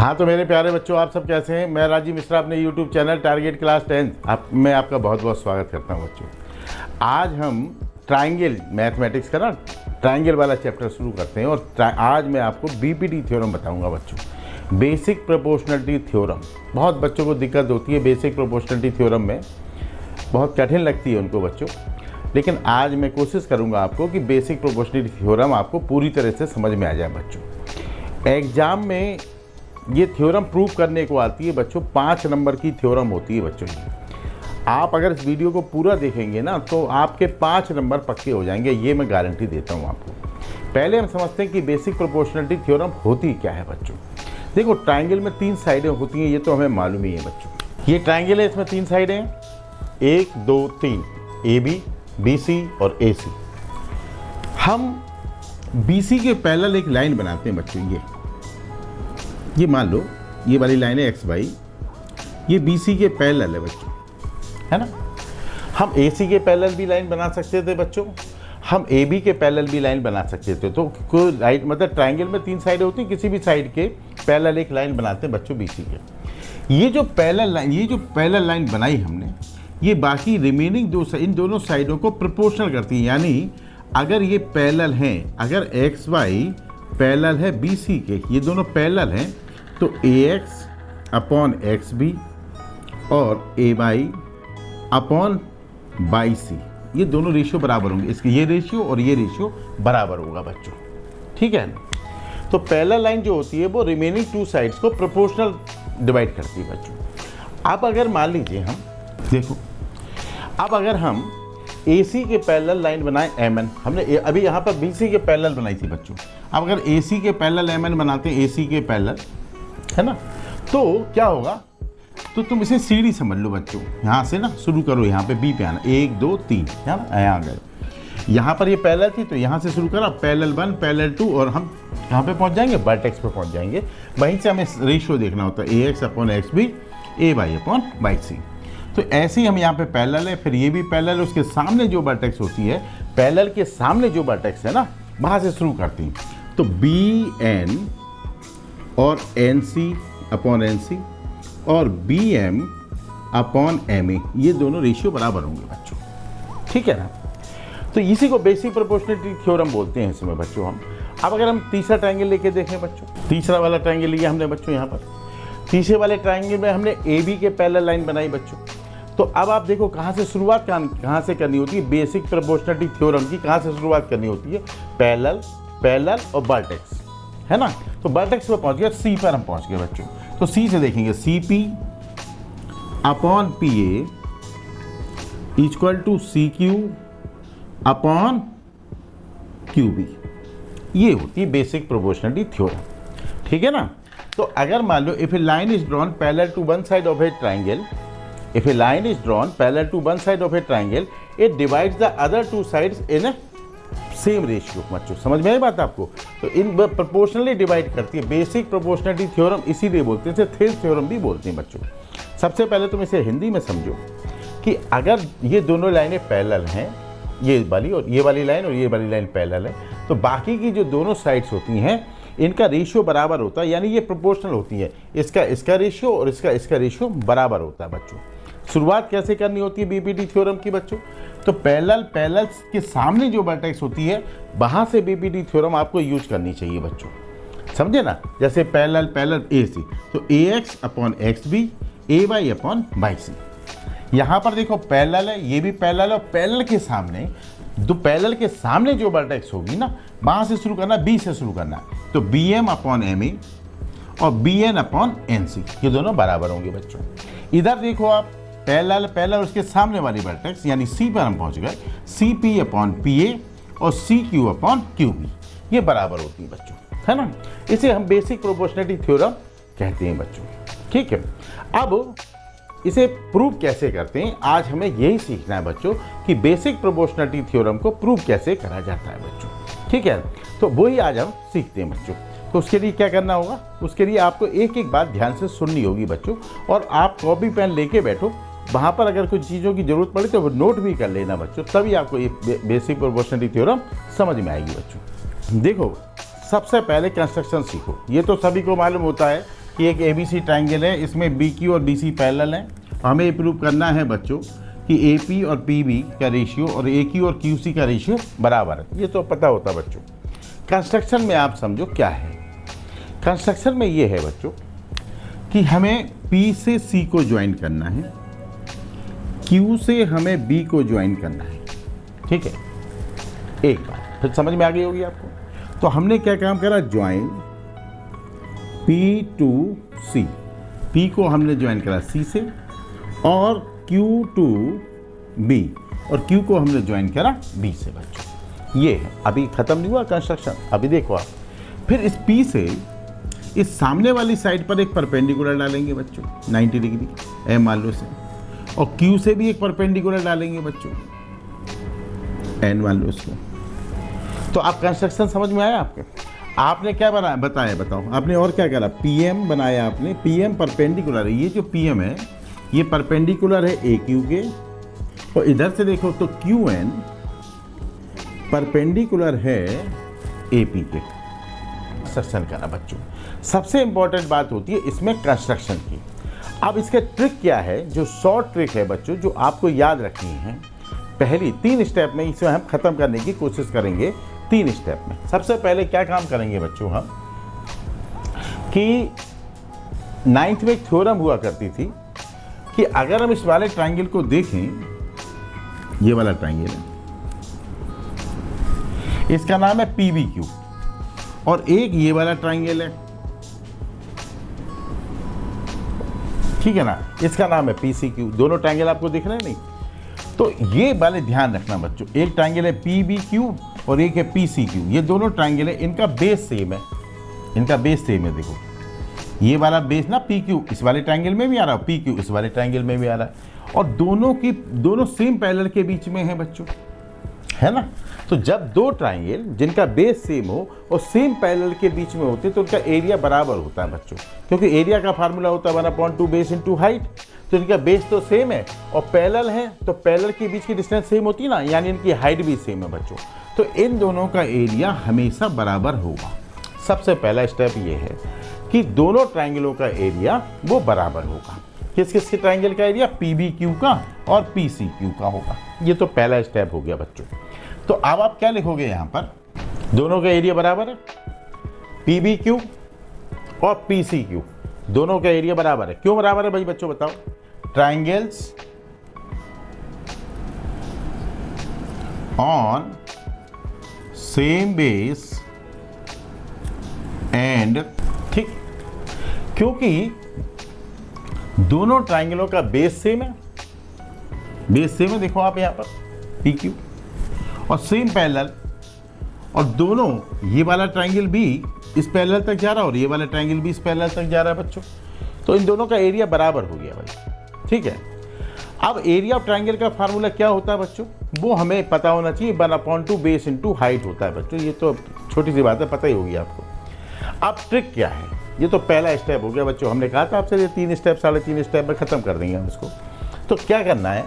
हाँ तो मेरे प्यारे बच्चों, आप सब कैसे हैं। मैं राजीव मिश्रा अपने यूट्यूब चैनल टारगेट क्लास 10 मैं आपका बहुत बहुत स्वागत करता हूँ बच्चों। आज हम ट्राइंगल मैथमेटिक्स का ट्राइंगल वाला चैप्टर शुरू करते हैं और आज मैं आपको बीपीटी थ्योरम बताऊंगा बच्चों। बेसिक प्रोपोर्शनलिटी थ्योरम बहुत बच्चों को दिक्कत होती है, बेसिक प्रोपोर्शनलिटी थ्योरम में बहुत कठिन लगती है उनको बच्चों, लेकिन आज मैं कोशिश करूँगा आपको कि बेसिक प्रोपोर्शनलिटी थ्योरम आपको पूरी तरह से समझ में आ जाए बच्चों। एग्ज़ाम में ये थ्योरम प्रूव करने को आती है बच्चों, 5 नंबर की थ्योरम होती है बच्चों की। आप अगर इस वीडियो को पूरा देखेंगे ना तो आपके 5 नंबर पक्के हो जाएंगे, ये मैं गारंटी देता हूँ आपको। पहले हम समझते हैं कि बेसिक प्रोपोर्शनलिटी थ्योरम होती क्या है बच्चों। देखो, ट्राइंगल में 3 साइडें होती हैं, ये तो हमें मालूम ही है बच्चों। ये ट्राइंगल है, इसमें 3 साइडें हैं, 1 2 3, AB BC और AC। हम BC के पैरेलल एक लाइन बनाते हैं बच्चों। ये मान लो ये वाली लाइन है XY, ये BC के पैरेलल है बच्चों, है ना। हम AC के पैरेलल भी लाइन बना सकते थे बच्चों, हम AB के पैरेलल भी लाइन बना सकते थे। तो कोई राइट मतलब ट्राइंगल में 3 साइड होती हैं, किसी भी साइड के पैरेलल एक लाइन बनाते हैं बच्चों BC के। ये जो पैरेलल लाइन बनाई हमने, ये बाकी रिमेनिंग इन दोनों साइडों को प्रोपोर्शनल करती है। यानी अगर ये पैरेलल हैं, अगर XY पैरेलल है BC के, ये दोनों पैरेलल हैं, तो AX अपॉन XB और AY अपॉन BC, ये दोनों रेशियो बराबर होंगे। इसके ये रेशियो और ये रेशियो बराबर होगा बच्चों, ठीक है ना। तो पैरेलल लाइन जो होती है वो रिमेनिंग 2 साइड्स को प्रोपोर्शनल डिवाइड करती है बच्चों। अब अगर मान लीजिए हम देखो, अब अगर हम AC के पैरेलल लाइन बनाएं MN, हमने अभी यहाँ पर BC के पैरेलल बनाई थी बच्चों। अब अगर AC के पैरेलल MN बनाते हैं, AC के पैरेलल, है ना, तो क्या होगा, तो तुम इसे सीढ़ी समझ लो बच्चों। यहाँ से ना शुरू करो, यहाँ पे B पे आना, 1 2 3, है ना, यहाँ आ गए। यहाँ पर ये पैरेलल थी तो यहाँ से शुरू करा, पैरेलल 1 पैरेलल 2 और हम यहाँ पे पहुँच जाएंगे, वर्टेक्स पे पहुँच जाएंगे। वहीं से हमें रेशियो देखना होता है, AX upon XB AY upon BC। तो ऐसे ही हम यहाँ पे पैरेलल है, फिर ये भी पैरेलल है, उसके सामने जो वर्टेक्स होती है, पैरेलल के सामने जो वर्टेक्स है ना, वहाँ से शुरू करती हैं। तो BN और NC अपॉन NC और BM अपॉन MA, ये दोनों रेशियो बराबर होंगे बच्चों, ठीक है ना। तो इसी को बेसिक प्रोपोर्शनलिटी थ्योरम बोलते हैं इसमें बच्चों हम। अब अगर हम तीसरा ट्राइंगल लेके देखें बच्चों, तीसरा वाला ट्राइंगल लिया हमने बच्चों। यहाँ पर तीसरे वाले ट्राइंगल में हमने AB के पैरेलल लाइन बनाई बच्चों। तो अब आप देखो कहाँ से शुरुआत कहाँ से करनी होती है बेसिक प्रोपोर्शनलिटी थ्योरम की, कहाँ से शुरुआत करनी होती है, पैरेलल और वर्टेक्स, है ना। तो वर्टेक्स पर पहुँच गया, C पर हम पहुँच गए बच्चों। तो C से देखेंगे, CP upon PA equal to CQ upon QB, ये होती है बेसिक प्रोपोर्शनलिटी थ्योरम, ठीक है ना। तो अगर मान लो if a line is drawn parallel to one side of a triangle, if a line is drawn parallel to one side of a triangle, it divides the other 2 sides in a same ratio। बच्चों समझ में आई बात आपको। तो इन proportionally divide करती है basic proportionality theorem, इसीलिए बोलते हैं, इसे थेल्स थ्योरम भी बोलते हैं बच्चों। सबसे पहले तुम इसे हिंदी में समझो कि अगर ये दोनों लाइनें पैरेलल हैं, ये वाली और ये वाली लाइन और ये वाली लाइन पैरेलल है, तो बाकी की जो दोनों साइड्स होती हैं इनका रेशियो बराबर होता है, यानी ये प्रोपोर्शनल होती है। इसका रेशियो और इसका रेशियो बराबर होता है बच्चों। शुरुआत कैसे करनी होती है बीपीटी थ्योरम की बच्चों, तो पैरेलल के सामने जो वर्टेक्स होती है वहां से बीपीटी थ्योरम आपको यूज करनी चाहिए बच्चों, समझे ना। जैसे पैरेलल AC, तो AX upon XB AY upon BC। यहाँ पर देखो पैरेलल है, ये भी पैरेलल है, और पैरेलल के सामने जो वर्टेक्स होगी ना, वहां से शुरू करना, B से शुरू करना, तो BM अपॉन MA और BN अपॉन NC, ये दोनों बराबर होंगे बच्चों। इधर देखो आप, पैरेलल उसके सामने वाली वर्टेक्स यानी C पर हम पहुंच गए, CP अपॉन PA और CQ अपॉन QB, ये बराबर होती है बच्चों, है ना। इसे हम बेसिक प्रोपोर्शनलिटी थ्योरम कहते हैं बच्चों, ठीक है। अब इसे प्रूव कैसे करते हैं, आज हमें यही सीखना है बच्चों कि बेसिक प्रोपोर्शनलिटी थ्योरम को प्रूव कैसे करा जाता है बच्चों, ठीक है। तो वही आज हम सीखते हैं बच्चों। तो उसके लिए क्या करना होगा, उसके लिए आपको एक एक बात ध्यान से सुननी होगी बच्चों, और आप कॉपी पेन लेके बैठो, वहाँ पर अगर कुछ चीज़ों की ज़रूरत पड़े तो वो नोट भी कर लेना बच्चों, तभी आपको ये बेसिक प्रोपोर्शनलिटी थ्योरम समझ में आएगी बच्चों। देखो, सबसे पहले कंस्ट्रक्शन सीखो। ये तो सभी को मालूम होता है कि एक ABC ट्राइंगल है, इसमें BQ और BC पैरेलल हैं। हमें ये प्रूव करना है बच्चों कि AP और PB का रेशियो और AQ और QC का रेशियो बराबर है। ये तो पता होता बच्चों। कंस्ट्रक्शन में आप समझो क्या है। कंस्ट्रक्शन में ये है बच्चों कि हमें P से C को ज्वाइन करना है, Q से हमें B को ज्वाइन करना है। ठीक है, एक बात फिर समझ में आ गई होगी आपको। तो हमने क्या काम करा, join P to C। P को हमने ज्वाइन करा C से और Q टू B और Q को हमने ज्वाइन करा B से बच्चों। ये अभी ख़त्म नहीं हुआ कंस्ट्रक्शन। अभी देखो आप, फिर इस P से इस सामने वाली साइड पर एक परपेंडिकुलर डालेंगे बच्चों 90 डिग्री M मान लो से, और Q से भी एक परपेंडिकुलर डालेंगे बच्चों N मान लो इसको। तो आप कंस्ट्रक्शन समझ में आया आपके? आपने क्या बनाया बताया, बताओ आपने और क्या करा? PM बनाया आपने। PM परपेंडिकुलर है, ये जो PM है ये परपेंडिकुलर है AQ के, और इधर से देखो तो QN परपेंडिकुलर है AP के। कंस्ट्रक्शन करा बच्चों। सबसे इंपॉर्टेंट बात होती है इसमें कंस्ट्रक्शन की। अब इसका ट्रिक क्या है, जो शॉर्ट ट्रिक है बच्चों, जो आपको याद रखनी है। पहली 3 स्टेप में इसे हम खत्म करने की कोशिश करेंगे। 3 स्टेप में सबसे पहले क्या काम करेंगे बच्चों हम, कि 9th में एक थ्योरम हुआ करती थी कि अगर हम इस वाले ट्राइंगल को देखें, ये वाला ट्राइंगल है, इसका नाम है PBQ, और एक ये वाला ट्राइंगल है, ठीक है ना, इसका नाम है PCQ। दोनों ट्राइंगल आपको दिख रहे हैं नहीं? तो ये वाले ध्यान रखना बच्चों, एक ट्राइंगल है PBQ और एक है PCQ। ये दोनों ट्राइंगल है, इनका बेस सेम है, इनका बेस सेम है। देखो ये वाला बेस ना PQ इस वाले ट्राइंगल में भी आ रहा है, PQ इस वाले ट्राइंगल में भी आ रहा है, और दोनों सेम पैरेलल के बीच में है बच्चों, है ना। तो जब दो ट्राइंगल जिनका बेस सेम हो और सेम पैरेलल के बीच में होते तो उनका एरिया बराबर होता है बच्चों, क्योंकि एरिया का फार्मूला होता है 1/2 बेस इंटू हाइट। तो इनका बेस तो सेम है और पैरेलल है, तो पैरेलल के बीच की डिस्टेंस सेम होती है ना, यानी इनकी हाइट भी सेम है बच्चों। तो इन दोनों का एरिया हमेशा बराबर होगा। सबसे पहला स्टेप ये है कि दोनों ट्राइंगलों का एरिया वो बराबर होगा। किस किस के ट्राइंगल का एरिया? PBQ का और PCQ का होगा। ये तो पहला स्टेप हो गया बच्चों। तो अब आप क्या लिखोगे यहाँ पर? दोनों का एरिया बराबर है, PBQ और PCQ दोनों का एरिया बराबर है। क्यों बराबर है भाई बच्चों बताओ? Triangles on same base and, ठीक, क्योंकि दोनों ट्राइंगलों का बेस सेम है, बेस सेम है, देखो आप यहाँ पर PQ, और सेम पैरेलल, और दोनों ये वाला ट्राइंगल भी इस पैरेलल तक जा रहा है और ये वाला ट्राइंगल भी इस पैरेलल तक जा रहा है बच्चों। तो इन दोनों का एरिया बराबर हो गया भाई, ठीक है। अब एरिया ऑफ ट्राइंगल का फार्मूला क्या होता है बच्चों? वो हमें पता होना चाहिए, 1/2 बेस इंटू हाइट होता है बच्चों। ये तो छोटी सी बात है, पता ही होगी आपको। अब ट्रिक क्या है? ये तो पहला स्टेप हो गया बच्चों। हमने कहा था आपसे ये 3 स्टेप 3.5 स्टेप में खत्म कर देंगे हम इसको। तो क्या करना है,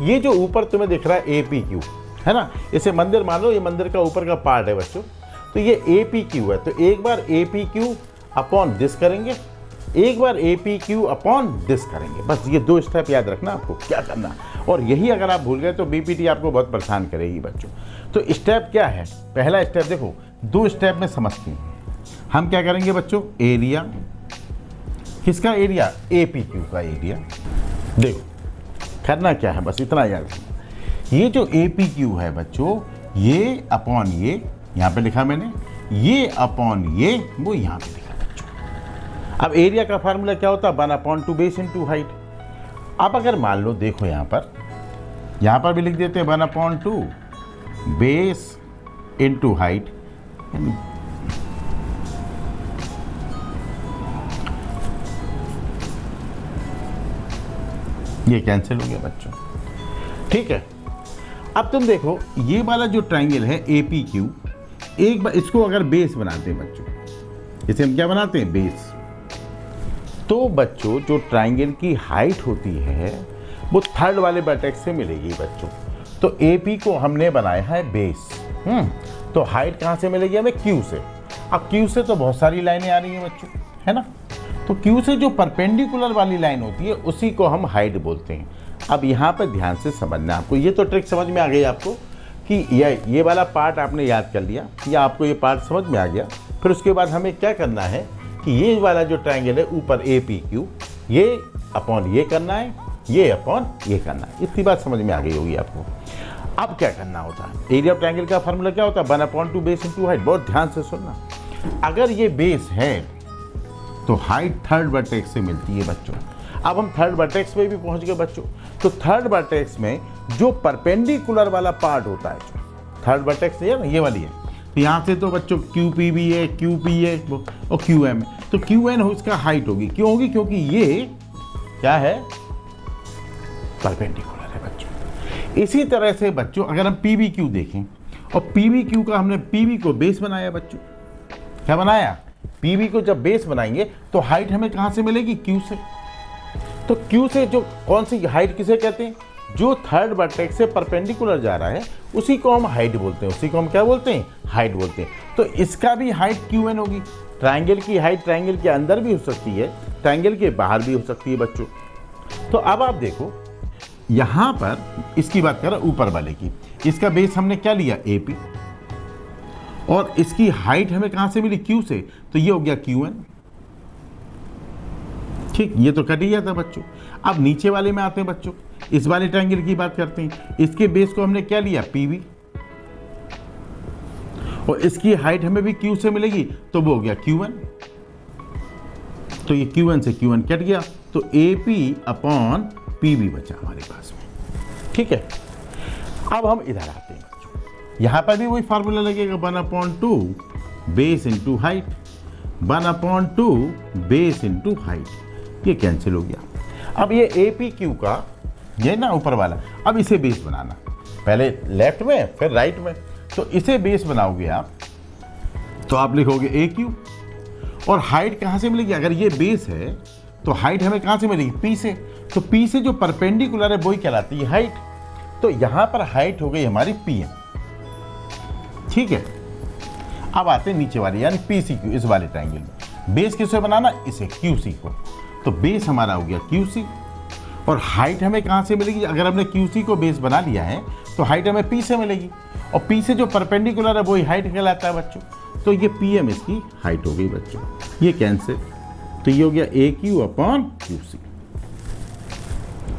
ये जो ऊपर तुम्हें दिख रहा है APQ है ना, इसे मंदिर मान लो, ये मंदिर का ऊपर का पार्ट है बच्चों। तो ये APQ है, तो एक बार APQ अपॉन दिस करेंगे, एक बार APQ अपॉन दिस करेंगे। बस ये 2 स्टेप याद रखना आपको क्या करना। और यही अगर आप भूल गए तो BPT आपको बहुत परेशान करेगी बच्चों। तो स्टेप क्या है? पहला स्टेप देखो, 2 स्टेप में समझते हैं। हम क्या करेंगे बच्चों? एरिया, किसका एरिया? APQ का एरिया। देखो करना क्या है, बस इतना याद रखना। ये जो APQ है बच्चों, ये अपॉन ये, यहाँ पे लिखा मैंने, ये अपॉन ये, वो यहाँ पे लिखा बच्चों। अब एरिया का फार्मूला क्या होता है? 1/2 बेस इंटू हाइट। अब अगर मान लो, देखो यहाँ पर भी लिख देते हैं 1/2 बेस इंटू हाइट, ये कैंसिल हो गया बच्चों, ठीक है। अब तुम देखो ये वाला जो ट्राइंगल है APQ, एक बार इसको अगर बेस बनाते हैं बच्चों, इसे हम क्या बनाते हैं? बेस। तो बच्चों जो ट्राइंगल की हाइट होती है वो थर्ड वाले वर्टेक्स से मिलेगी बच्चों। तो AP को हमने बनाया है बेस, तो हाइट कहाँ से मिलेगी हमें? Q से। अब Q से तो बहुत सारी लाइनें आ रही हैं बच्चों, है ना। तो Q से जो परपेंडिकुलर वाली लाइन होती है उसी को हम हाइट बोलते हैं। अब यहाँ पर ध्यान से समझना आपको, ये तो ट्रिक समझ में आ गई आपको कि ये वाला पार्ट आपने याद कर लिया या आपको ये पार्ट समझ में आ गया। फिर उसके बाद हमें क्या करना है कि ये वाला जो ट्राइंगल है ऊपर APQ, ये अपॉन ये करना है, ये अपॉन ये करना है। इतनी बात समझ में आ गई होगी आपको। अब क्या करना होता है, एरिया ऑफ ट्राइंगल का फॉर्मूला क्या होता है, 1/2 बेस इंटू हाइट। बहुत ध्यान से सुनना, अगर ये बेस है तो हाइट थर्ड वर्टेक्स से मिलती है बच्चों। अब हम थर्ड वर्टेक्स में भी पहुंच गए बच्चों। तो थर्ड वर्टेक्स में जो परपेंडिकुलर वाला पार्ट होता है, जो थर्ड वर्टेक्स है ना, ये वाली है, तो यहाँ से तो बच्चों QP भी है, QP है और QM है। तो QN उसका हाइट होगी। क्यों होगी? क्योंकि ये क्या है, परपेंडिकुलर है बच्चों। इसी तरह से बच्चों अगर हम PBQ देखें और PBQ का हमने PB को बेस बनाया बच्चों, क्या बनाया, PB को जब बेस बनाएंगे तो हाइट हमें कहाँ से मिलेगी, Q से। तो Q से जो कौन सी हाइट किसे कहते हैं, जो थर्ड वर्टेक्स से परपेंडिकुलर जा रहा है उसी को हम हाइट बोलते हैं, उसी को हम क्या बोलते हैं, हाइट बोलते हैं। तो इसका भी हाइट QN होगी। ट्राइंगल की हाइट ट्राइंगल के अंदर भी हो सकती है, ट्राइंगल के बाहर भी हो सकती है बच्चों। तो अब आप देखो यहाँ पर इसकी बात करें ऊपर वाले की, इसका बेस हमने क्या लिया, AP, और इसकी हाइट हमें कहाँ से मिली, Q से, तो ये हो गया QN। ठीक, ये तो कट ही जाता बच्चों। अब नीचे वाले में आते हैं बच्चों, इस वाले ट्रायंगल की बात करते हैं। इसके बेस को हमने क्या लिया, PB, और इसकी हाइट हमें भी Q से मिलेगी, तो वो हो गया QN। तो ये QN से QN कट गया, तो AP अपॉन PB बचा हमारे पास में। ठीक है, अब हम इधर आते हैं बच्चों, यहां पर भी वही फार्मूला लगेगा, 1/2 base into height, 1/2 base into height. ये कैंसिल हो गया। अब ये APQ का, ये ना ऊपर वाला, अब इसे बेस बनाना, पहले लेफ्ट में फिर राइट में। तो इसे बेस बनाओगे आप, तो आप लिखोगे AQ, और हाइट कहाँ से मिलेगी, अगर ये बेस है तो हाइट हमें कहाँ से मिलेगी, P से। तो P से जो परपेंडिकुलर है वही कहलाती है हाइट। तो यहाँ पर हाइट हो गई हमारी PM। ठीक है, अब आते हैं नीचे वाली यानी PCQ, इस वाले ट्रायंगल में बेस किससे बनाना, इसे QC को। तो बेस हमारा हो गया QC, और हाइट हमें कहाँ से मिलेगी, अगर हमने QC को बेस बना लिया है तो हाइट हमें P से मिलेगी, और P से जो परपेंडिकुलर है वही हाइट कहलाता है बच्चों। तो ये PM इसकी हाइट हो गई बच्चों, ये कैंसिल। तो ये हो गया AQ अपॉन QC।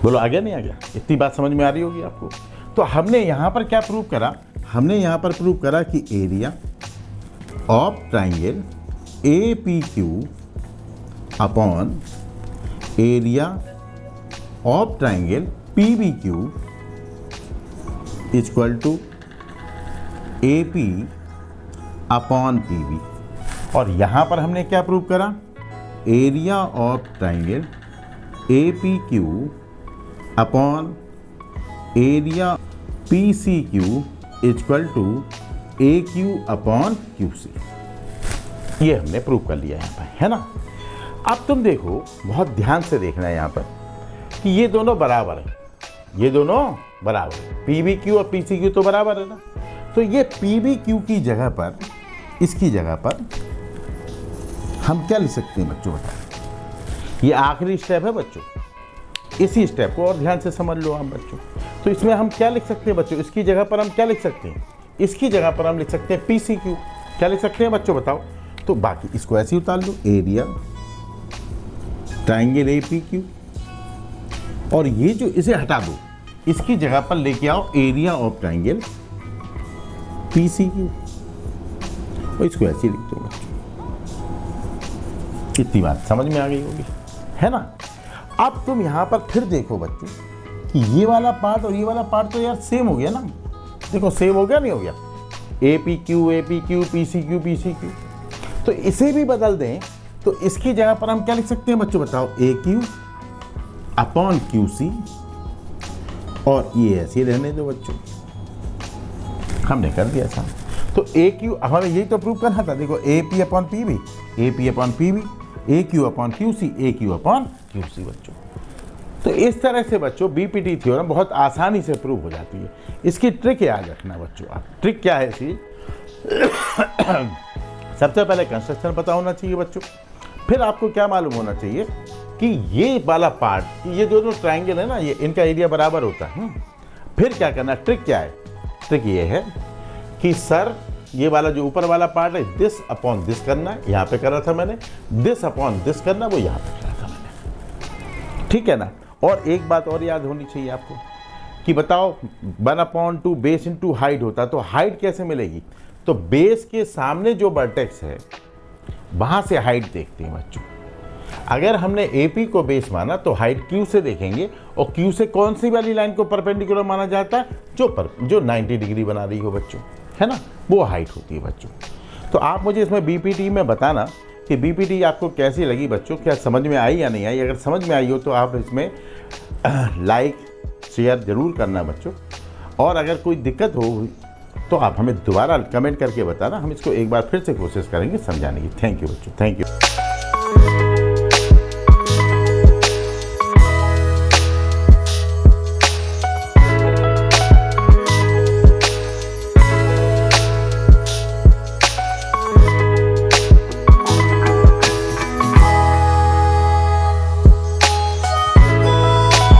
बोलो आ गया नहीं आ गया, इतनी बात समझ में आ रही होगी आपको। तो हमने यहाँ पर क्या प्रूव करा, हमने यहाँ पर प्रूव करा कि area of triangle APQ upon area of triangle PBQ equal to AP upon PB। और यहाँ पर हमने क्या प्रूव करा, area of triangle APQ upon area PCQ equal to AQ upon QC। ये हमने प्रूव कर लिया यहाँ पर, है ना। अब तुम देखो, बहुत ध्यान से देखना है यहाँ पर कि ये दोनों बराबर है, ये दोनों बराबर है, PBQ और PCQ तो बराबर है ना। तो ये PBQ की जगह पर, इसकी जगह पर हम क्या लिख सकते हैं बच्चों, बताओ। ये आखिरी स्टेप है बच्चों, इसी स्टेप को और ध्यान से समझ लो आप बच्चों। तो इसमें हम क्या लिख सकते हैं बच्चों, इसकी जगह पर हम क्या लिख सकते हैं, इसकी जगह पर हम लिख सकते हैं PCQ। क्या लिख सकते हैं बच्चों, बताओ। तो बाकी इसको ऐसे ही उतार लो, एरिया ट्राइंगल APQ, और ये जो इसे हटा दो, इसकी जगह पर लेके आओ एरिया ऑफ ट्राइंगल PCQ, और इसको ऐसे लिख दो बच्चों। इतनी बात समझ में आ गई होगी, है ना। अब तुम यहाँ पर फिर देखो बच्चों कि ये वाला पार्ट और ये वाला पार्ट तो यार सेम हो गया ना। देखो सेम हो गया नहीं हो गया, APQ PCQ PCQ। तो इसे भी बदल दें तो इसकी जगह पर हम क्या लिख सकते हैं बच्चों, बताओ, AQ अपॉन QC, और ये ऐसे ही रहने दो बच्चों, हमने कर दिया था। तो AQ, हमें यही तो प्रूव करना था। देखो AP upon PB, AP upon PB, AQ upon QC, AQ upon QC बच्चों। तो इस तरह से बच्चों BPT थ्योरम बहुत आसानी से प्रूव हो जाती है। इसकी ट्रिक याद रखना बच्चों आप। ट्रिक क्या है इसकी, सबसे पहले कंस्ट्रक्शन पता होना चाहिए बच्चों, फिर आपको क्या मालूम होना चाहिए कि ये वाला पार्ट, ये दोनों ट्राइंगल है ना, ये इनका एरिया बराबर होता है। फिर क्या करना, ट्रिक क्या है? ट्रिक ये है कि सर ये वाला जो ऊपर वाला पार्ट है, दिस अपॉन दिस करना है, यहाँ पे करा था मैंने, दिस अपॉन दिस करना, वो यहाँ पे करा था मैंने, ठीक है ना। और एक बात और याद होनी चाहिए आपको कि बताओ 1/2 बेस इंटू हाइट होता, तो हाइट कैसे मिलेगी? तो बेस के सामने जो वर्टेक्स है वहाँ से हाइट देखते हैं बच्चों। अगर हमने AP को बेस माना तो हाइट Q से देखेंगे, और Q से कौन सी वाली लाइन को परपेंडिकुलर माना जाता है? जो 90 डिग्री बना रही हो बच्चों, है ना, वो हाइट होती है बच्चों। तो आप मुझे इसमें BPT में बताना कि BPT आपको कैसी लगी बच्चों, क्या समझ में आई या नहीं आई। अगर समझ में आई हो तो आप इसमें लाइक शेयर ज़रूर करना बच्चों, और अगर कोई दिक्कत हो तो आप हमें दोबारा कमेंट करके बताना, हम इसको एक बार फिर से कोशिश करेंगे समझाने की। थैंक यू बच्चों, थैंक यू।